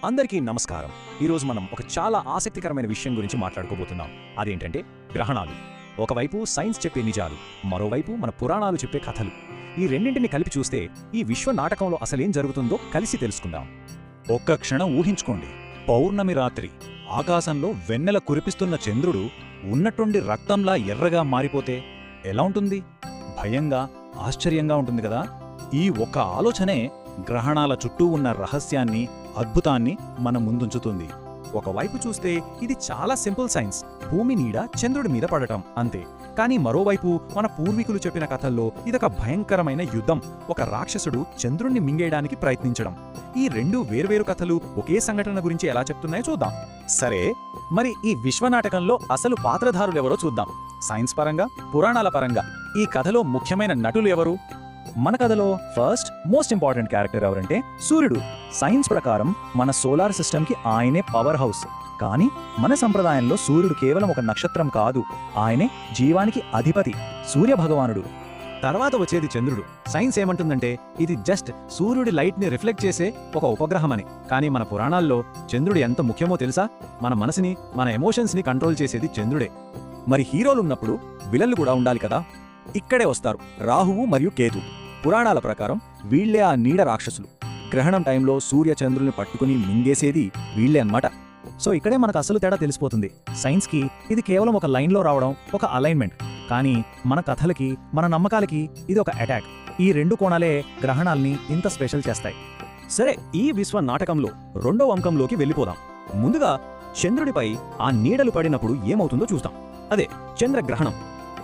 అందరికీ నమస్కారం. ఈరోజు మనం ఒక చాలా ఆసక్తికరమైన విషయం గురించి మాట్లాడుకోబోతున్నాం. అదేంటంటే గ్రహణాలు. ఒకవైపు సైన్స్ చెప్పే నిజాలు, మరోవైపు మన పురాణాలు చెప్పే కథలు. ఈ రెండింటిని కలిపి చూస్తే ఈ విశ్వ నాటకంలో అసలేం జరుగుతుందో కలిసి తెలుసుకుందాం. ఒక్క క్షణం ఊహించుకోండి. పౌర్ణమి రాత్రి ఆకాశంలో వెన్నెల కురిపిస్తున్న చంద్రుడు ఉన్నట్టుండి రక్తంలా ఎర్రగా మారిపోతే ఎలా ఉంటుంది? భయంగా, ఆశ్చర్యంగా ఉంటుంది కదా. ఈ ఒక్క ఆలోచనే గ్రహణాల చుట్టూ ఉన్న రహస్యాన్ని, అద్భుతాన్ని మన ముందుంచుతుంది. ఒకవైపు చూస్తే ఇది చాలా సింపుల్ సైన్స్, భూమి నీడ చంద్రుడి మీద పడటం అంతే. కానీ మరోవైపు మన పూర్వీకులు చెప్పిన కథల్లో ఇదొక భయంకరమైన యుద్ధం, ఒక రాక్షసుడు చంద్రుణ్ణి మింగేయడానికి ప్రయత్నించడం. ఈ రెండు వేర్వేరు కథలు ఒకే సంఘటన గురించి ఎలా చెప్తున్నాయో చూద్దాం. సరే, మరి ఈ విశ్వనాటకంలో అసలు పాత్రధారులెవరో చూద్దాం. సైన్స్ పరంగా, పురాణాల పరంగా ఈ కథలో ముఖ్యమైన నటులు ఎవరు? మన కథలో ఫస్ట్ మోస్ట్ ఇంపార్టెంట్ క్యారెక్టర్ ఎవరంటే సూర్యుడు. సైన్స్ ప్రకారం మన సోలార్ సిస్టమ్కి ఆయనే పవర్ హౌస్. కానీ మన సంప్రదాయంలో సూర్యుడు కేవలం ఒక నక్షత్రం కాదు, ఆయనే జీవానికి అధిపతి, సూర్య భగవానుడు. తర్వాత వచ్చేది చంద్రుడు. సైన్స్ ఏమంటుందంటే ఇది జస్ట్ సూర్యుడి లైట్ని రిఫ్లెక్ట్ చేసే ఒక ఉపగ్రహమని. కానీ మన పురాణాల్లో చంద్రుడు ఎంత ముఖ్యమో తెలుసా? మన మనసుని, మన ఎమోషన్స్ని కంట్రోల్ చేసేది చంద్రుడే. మరి హీరోలు ఉన్నప్పుడు విలన్లు కూడా ఉండాలి కదా. ఇక్కడే వస్తారు రాహువు మరియు కేతు. పురాణాల ప్రకారం వీళ్లే ఆ నీడ రాక్షసులు. గ్రహణం టైంలో సూర్య చంద్రుల్ని పట్టుకుని మింగేసేది వీళ్లే అన్నమాట. సో ఇక్కడే మనకు అసలు తేడా తెలిసిపోతుంది. సైన్స్కి ఇది కేవలం ఒక లైన్లో రావడం, ఒక అలైన్మెంట్. కానీ మన కథలకి, మన నమ్మకాలకి ఇది ఒక అటాక్. ఈ రెండు కోణాలే గ్రహణాల్ని ఇంత స్పెషల్ చేస్తాయి. సరే, ఈ విశ్వ నాటకంలో రెండో అంకంలోకి వెళ్ళిపోదాం. ముందుగా చంద్రుడిపై ఆ నీడలు పడినప్పుడు ఏమవుతుందో చూస్తాం. అదే చంద్రగ్రహణం.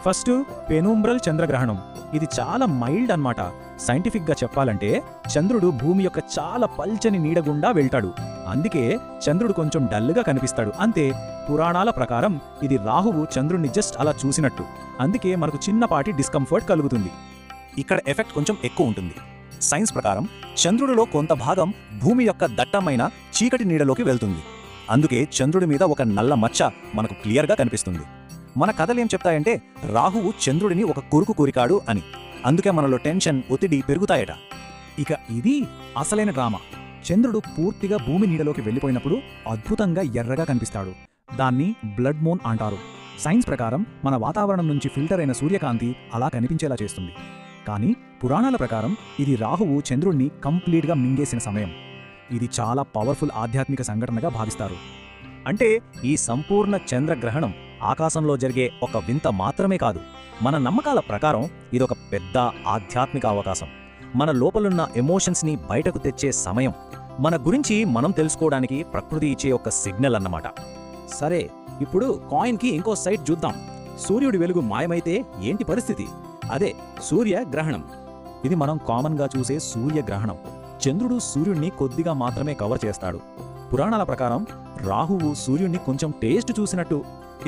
ఫస్ట్ పెనుంబ్రల్ చంద్రగ్రహణం. ఇది చాలా మైల్డ్ అన్నమాట. సైంటిఫిక్గా చెప్పాలంటే చంద్రుడు భూమి యొక్క చాలా పల్చని నీడ గుండా వెళ్తాడు. అందుకే చంద్రుడు కొంచెం డల్గా కనిపిస్తాడు అంతే. పురాణాల ప్రకారం ఇది రాహువు చంద్రుడిని జస్ట్ అలా చూసినట్టు. అందుకే మనకు చిన్నపాటి డిస్కంఫర్ట్ కలుగుతుంది. ఇక్కడ ఎఫెక్ట్ కొంచెం ఎక్కువ ఉంటుంది. సైన్స్ ప్రకారం చంద్రుడిలో కొంత భాగం భూమి యొక్క దట్టమైన చీకటి నీడలోకి వెళ్తుంది. అందుకే చంద్రుడి మీద ఒక నల్ల మచ్చ మనకు క్లియర్గా కనిపిస్తుంది. మన కథలేం చెప్తాయంటే రాహువు చంద్రుడిని ఒక కొరుకు కోరికాడు అని. అందుకే మనలో టెన్షన్, ఒత్తిడి పెరుగుతాయట. ఇక ఇది అసలైన డ్రామా. చంద్రుడు పూర్తిగా భూమి నీడలోకి వెళ్ళిపోయినప్పుడు అద్భుతంగా ఎర్రగా కనిపిస్తాడు. దాన్ని బ్లడ్ మూన్ అంటారు. సైన్స్ ప్రకారం మన వాతావరణం నుంచి ఫిల్టర్ అయిన సూర్యకాంతి అలా కనిపించేలా చేస్తుంది. కానీ పురాణాల ప్రకారం ఇది రాహువు చంద్రుడిని కంప్లీట్గా మింగేసిన సమయం. ఇది చాలా పవర్ఫుల్ ఆధ్యాత్మిక సంఘటనగా భావిస్తారు. అంటే ఈ సంపూర్ణ చంద్రగ్రహణం ఆకాశంలో జరిగే ఒక వింత మాత్రమే కాదు, మన నమ్మకాల ప్రకారం ఇదొక పెద్ద ఆధ్యాత్మిక అవకాశం. మన లోపలున్న ఎమోషన్స్ని బయటకు తెచ్చే సమయం. మన గురించి మనం తెలుసుకోవడానికి ప్రకృతి ఇచ్చే ఒక సిగ్నల్ అన్నమాట. సరే, ఇప్పుడు కాయిన్కి ఇంకో సైడ్ చూద్దాం. సూర్యుడి వెలుగు మాయమైతే ఏంటి పరిస్థితి? అదే సూర్యగ్రహణం. ఇది మనం కామన్గా చూసే సూర్యగ్రహణం. చంద్రుడు సూర్యుడిని కొద్దిగా మాత్రమే కవర్ చేస్తాడు. పురాణాల ప్రకారం రాహువు సూర్యుడిని కొంచెం టేస్ట్ చూసినట్టు.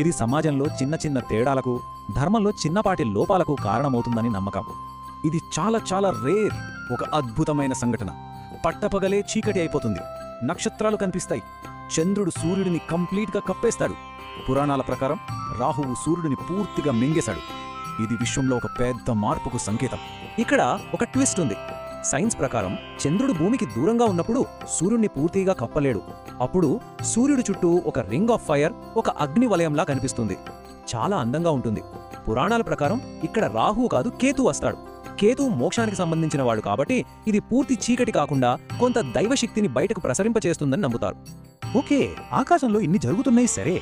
ఇది సమాజంలో చిన్న చిన్న తేడాలకు, ధర్మంలో చిన్నపాటి లోపాలకు కారణమవుతుందని నమ్మకం. ఇది చాలా చాలా రేర్, ఒక అద్భుతమైన సంఘటన. పట్టపగలే చీకటి అయిపోతుంది, నక్షత్రాలు కనిపిస్తాయి, చంద్రుడు సూర్యుడిని కంప్లీట్గా కప్పేస్తాడు. పురాణాల ప్రకారం రాహువు సూర్యుడిని పూర్తిగా మింగేశాడు. ఇది విశ్వంలో ఒక పెద్ద మార్పుకు సంకేతం. ఇక్కడ ఒక ట్విస్ట్ ఉంది. సైన్స్ ప్రకారం చంద్రుడు భూమికి దూరంగా ఉన్నప్పుడు సూర్యుడిని పూర్తిగా కప్పలేడు. అప్పుడు సూర్యుడి చుట్టూ ఒక రింగ్ ఆఫ్ ఫైర్, ఒక అగ్ని వలయంలా కనిపిస్తుంది. చాలా అందంగా ఉంటుంది. పురాణాల ప్రకారం ఇక్కడ రాహువు కాదు, కేతు వస్తాడు. కేతు మోక్షానికి సంబంధించిన వాడు కాబట్టి ఇది పూర్తి చీకటి కాకుండా కొంత దైవశక్తిని బయటకు ప్రసరింపచేస్తుందని నమ్ముతారు. ఓకే, ఆకాశంలో ఇన్ని జరుగుతున్నాయి సరే,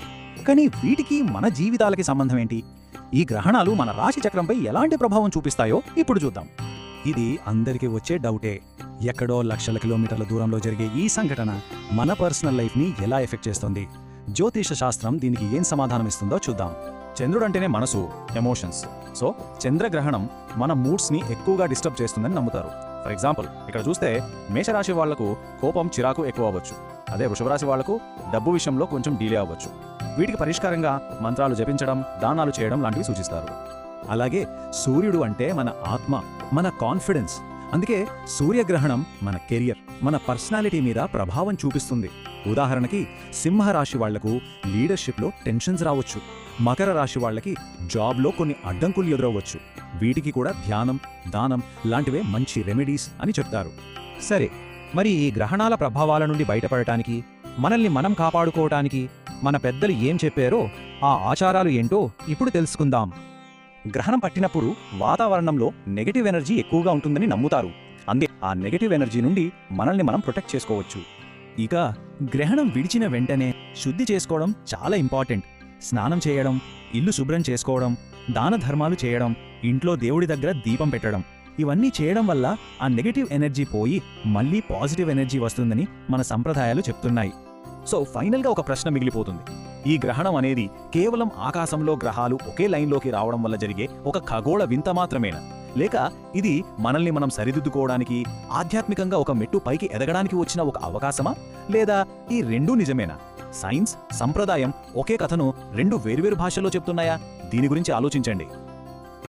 కానీ వీటికి మన జీవితాలకి సంబంధం ఏంటి? ఈ గ్రహణాలు మన రాశి చక్రంపై ఎలాంటి ప్రభావం చూపిస్తాయో ఇప్పుడు చూద్దాం. ఇది అందరికీ వచ్చే డౌటే. ఎక్కడో లక్షల కిలోమీటర్ల దూరంలో జరిగే ఈ సంఘటన మన పర్సనల్ లైఫ్ని ఎలా ఎఫెక్ట్ చేస్తుంది? జ్యోతిష శాస్త్రం దీనికి ఏం సమాధానం ఇస్తుందో చూద్దాం. చంద్రుడు అంటేనే మనసు, ఎమోషన్స్. సో చంద్రగ్రహణం మన మూడ్స్ని ఎక్కువగా డిస్టర్బ్ చేస్తుందని నమ్ముతారు. ఫర్ ఎగ్జాంపుల్, ఇక్కడ చూస్తే మేషరాశి వాళ్లకు కోపం, చిరాకు ఎక్కువ అవ్వచ్చు. అదే వృషభరాశి వాళ్లకు డబ్బు విషయంలో కొంచెం డిలే అవ్వచ్చు. వీటికి పరిష్కారంగా మంత్రాలు జపించడం, దానాలు చేయడం లాంటివి సూచిస్తారు. అలాగే సూర్యుడు అంటే మన ఆత్మ, మన కాన్ఫిడెన్స్. అందుకే సూర్యగ్రహణం మన కెరియర్, మన పర్సనాలిటీ మీద ప్రభావం చూపిస్తుంది. ఉదాహరణకి సింహరాశి వాళ్లకు లీడర్షిప్లో టెన్షన్స్ రావచ్చు. మకర రాశి వాళ్లకి జాబ్లో కొన్ని అడ్డంకులు ఎదురవ్వచ్చు. వీటికి కూడా ధ్యానం, దానం లాంటివే మంచి రెమెడీస్ అని చెప్తారు. సరే, మరి ఈ గ్రహణాల ప్రభావాల నుండి బయటపడటానికి, మనల్ని మనం కాపాడుకోవటానికి మన పెద్దలు ఏం చెప్పారో ఆ ఆచారాలు ఏంటో ఇప్పుడు తెలుసుకుందాం. గ్రహణం పట్టినప్పుడు వాతావరణంలో నెగటివ్ ఎనర్జీ ఎక్కువగా ఉంటుందని నమ్ముతారు. అందే ఆ నెగటివ్ ఎనర్జీ నుండి మనల్ని మనం ప్రొటెక్ట్ చేసుకోవచ్చు. ఇక గ్రహణం విడిచిన వెంటనే శుద్ధి చేసుకోవడం చాలా ఇంపార్టెంట్. స్నానం చేయడం, ఇల్లు శుభ్రం చేసుకోవడం, దాన ధర్మాలు చేయడం, ఇంట్లో దేవుడి దగ్గర దీపం పెట్టడం, ఇవన్నీ చేయడం వల్ల ఆ నెగటివ్ ఎనర్జీ పోయి మళ్ళీ పాజిటివ్ ఎనర్జీ వస్తుందని మన సంప్రదాయాలు చెప్తున్నాయి. సో ఫైనల్గా ఒక ప్రశ్న మిగిలిపోతుంది. ఈ గ్రహణం అనేది కేవలం ఆకాశంలో గ్రహాలు ఒకే లైన్లోకి రావడం వల్ల జరిగే ఒక ఖగోళ వింత మాత్రమేనా, లేక ఇది మనల్ని మనం సరిదిద్దుకోవడానికి, ఆధ్యాత్మికంగా ఒక మెట్టు పైకి ఎదగడానికి వచ్చిన ఒక అవకాశమా, లేదా ఈ రెండూ నిజమేనా? సైన్స్, సంప్రదాయం ఒకే కథను రెండు వేర్వేరు భాషల్లో చెప్తున్నాయా? దీని గురించి ఆలోచించండి.